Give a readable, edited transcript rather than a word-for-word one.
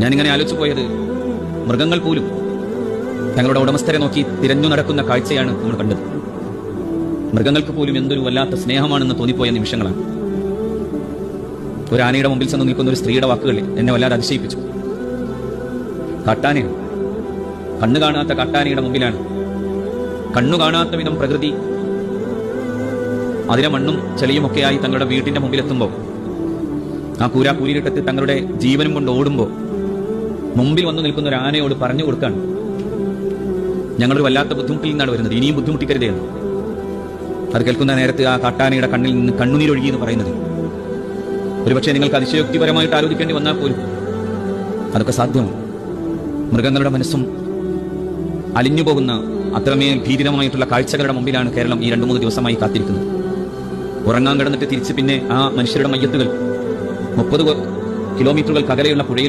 ഞാനിങ്ങനെ ആലോചിച്ചു പോയത്, മൃഗങ്ങൾ പോലും തങ്ങളുടെ ഉടമസ്ഥരെ നോക്കി തിരഞ്ഞു നടക്കുന്ന കാഴ്ചയാണ് നമ്മൾ കണ്ടത്. മൃഗങ്ങൾക്ക് പോലും എന്തൊരു വല്ലാത്ത സ്നേഹമാണെന്ന് തോന്നിപ്പോയ നിമിഷങ്ങളാണ്. ഒരു ആനയുടെ മുമ്പിൽ ചെന്ന് നിൽക്കുന്ന ഒരു സ്ത്രീയുടെ വാക്കുകൾ എന്നെ വല്ലാതെ അതിശയിപ്പിച്ചു. കാട്ടാനയാണ്, കണ്ണു കാണാത്ത കാട്ടാനയുടെ മുമ്പിലാണ് കണ്ണു കാണാത്ത വിധം പ്രകൃതി അതിലെ മണ്ണും ചെളിയുമൊക്കെയായി തങ്ങളുടെ വീട്ടിന്റെ മുമ്പിലെത്തുമ്പോൾ, ആ കൂരിരുട്ടത്ത് തങ്ങളുടെ ജീവനും കൊണ്ട് ഓടുമ്പോൾ മുമ്പിൽ വന്നു നിൽക്കുന്ന ഒരു ആനയോട് പറഞ്ഞു കൊടുക്കാൻ, ഞങ്ങളൊരു വല്ലാത്ത ബുദ്ധിമുട്ടിൽ നിന്നാണ് വരുന്നത്, ഇനിയും ബുദ്ധിമുട്ടിക്കരുതേ എന്ന്. അത് കേൾക്കുന്ന നേരത്ത് ആ കാട്ടാനയുടെ കണ്ണിൽ നിന്ന് കണ്ണുനീരൊഴുകി എന്ന് പറയുന്നത് ഒരുപക്ഷെ നിങ്ങൾക്ക് അതിശയോക്തിപരമായിട്ട് ആലോചിക്കേണ്ടി വന്നാൽ പോലും അതൊക്കെ സാധ്യമാണ്. മൃഗങ്ങളുടെ മനസ്സും അലിഞ്ഞു പോകുന്ന അത്രമേൽ ഭീതിതമായിട്ടുള്ള കാഴ്ചകളുടെ മുമ്പിലാണ് കേരളം ഈ 2-3 ദിവസമായി കാത്തിരിക്കുന്നത്. ഉറങ്ങാൻ കിടന്നിട്ട് തിരിച്ച് പിന്നെ ആ മനുഷ്യരുടെ മയ്യത്തുകൾ 30 കിലോമീറ്ററുകൾക്ക് അകലെയുള്ള പുഴയിൽ